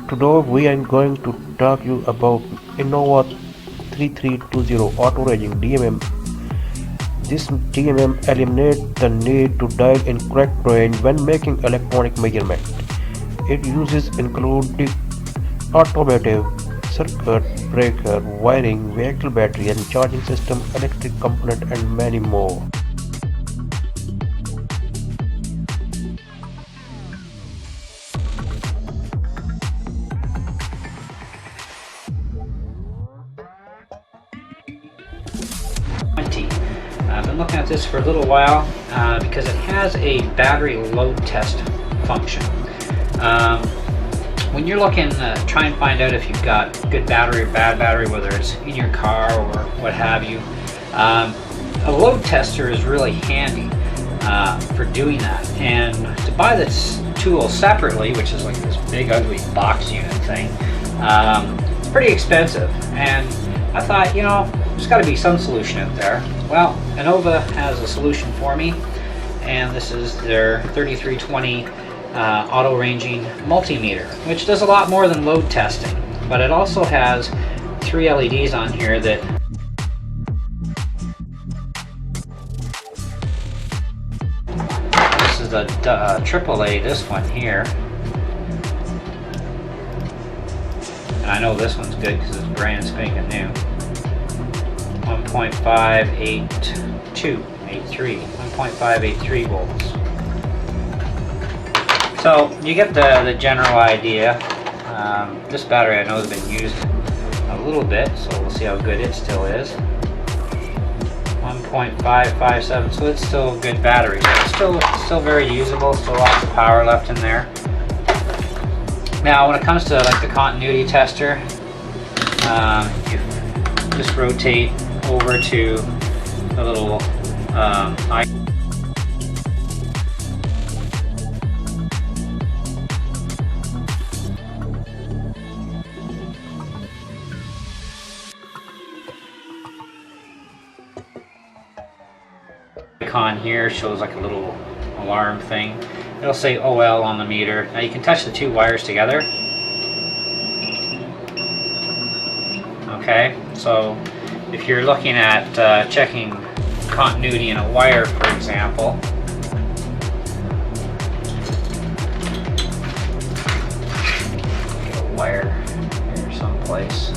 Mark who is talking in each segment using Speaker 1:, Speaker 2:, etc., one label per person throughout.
Speaker 1: Today we are going to talk you about Innova 3320 auto ranging DMM. This DMM eliminates the need to dial in correct range when making electronic measurement. It uses including automotive, circuit breaker, wiring, vehicle battery and charging system, electric component and many more.
Speaker 2: I've been looking at this for a little while because it has a battery load test function. When you're looking to try and find out if you've got good battery or bad battery, whether it's in your car or what have you, a load tester is really handy for doing that. And to buy this tool separately, which is like this big ugly box unit thing, it's pretty expensive. And I thought, you know, there's got to be some solution out there. Well, Innova has a solution for me, and this is their 3320 auto ranging multimeter, which does a lot more than load testing, but it also has 3 LEDs on here that this is the AAA, this one here, and I know this one's good because it's brand spanking new. 1.583 volts. So you get the general idea. This battery I know has been used a little bit, so we'll see how good it still is. 1.557, so it's still a good battery. It's still very usable, still lots of power left in there. Now when it comes to like the continuity tester, you just rotate over to the little icon here. Shows like a little alarm thing. It'll say OL on the meter. Now you can touch the 2 wires together. Okay, so if you're looking at checking continuity in a wire, for example, get a wire here someplace.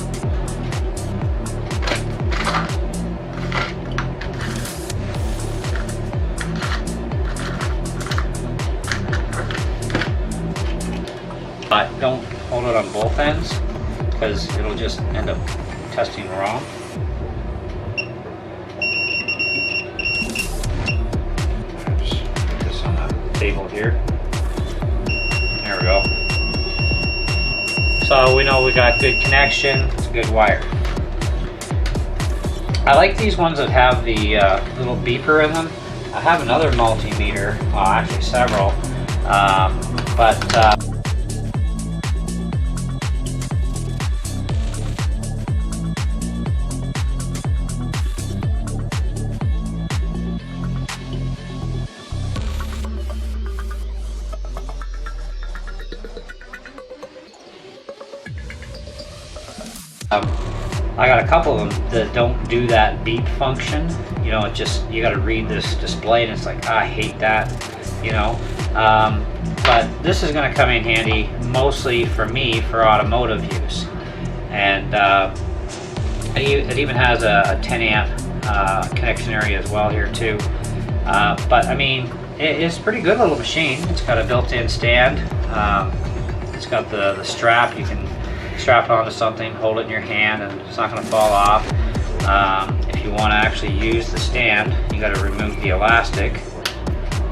Speaker 2: But don't hold it on both ends because it'll just end up testing wrong. Table here. There we go. So we know we got good connection. It's a good wire. I like these ones that have the little beeper in them. I have another multimeter, well actually several, I got a couple of them that don't do that beep function. You know, it just, you got to read this display and it's like, I hate that, you know. But this is going to come in handy mostly for me for automotive use. And it even has a 10 amp connection area as well here too. But I mean, it's a pretty good little machine. It's got a built-in stand. It's got the strap. You can strap it onto something, hold it in your hand, and it's not going to fall off. If you want to actually use the stand, you got to remove the elastic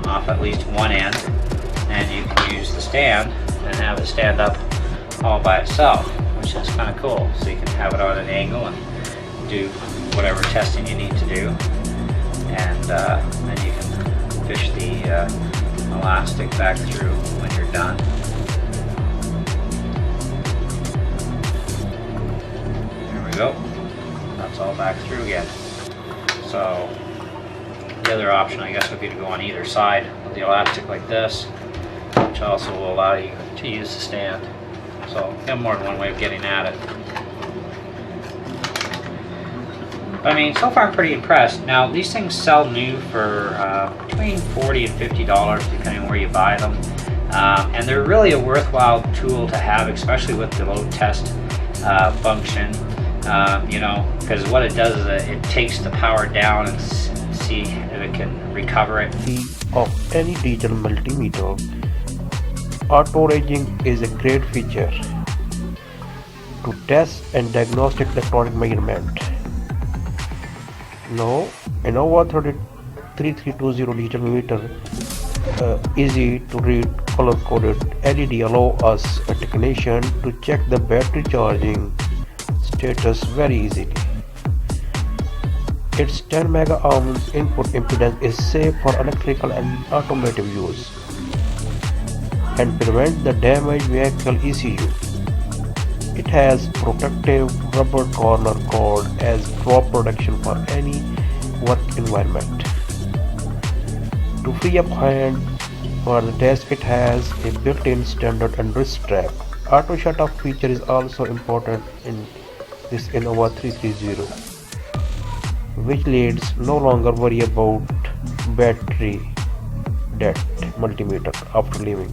Speaker 2: off at least one end, and you can use the stand and have it stand up all by itself, which is kind of cool. So you can have it on an angle and do whatever testing you need to do, and then you can fish the elastic back through when you're done. Go. That's all back through again. So the other option, I guess, would be to go on either side with the elastic like this, which also will allow you to use the stand. So you have more than one way of getting at it. I mean, so far I'm pretty impressed. Now, these things sell new for between $40 and $50, depending on where you buy them. And they're really a worthwhile tool to have, especially with the load test function. You know, because what it does is it takes the power down and see if it can recover it.
Speaker 1: Of any digital multimeter, auto ranging is a great feature to test and diagnostic electronic measurement. Now, Innova 3320 digital meter, easy to read color-coded LED allow us a technician to check the battery charging status very easily. Its 10 mega ohms input impedance is safe for electrical and automotive use and prevent the damaged vehicle ECU. It has protective rubber corner cord as drop protection for any work environment. To free up hand for the test, it has a built-in standard and wrist strap. Auto shut-off feature is also important in this Innova 330, which leads no longer worry about battery dead multimeter after leaving.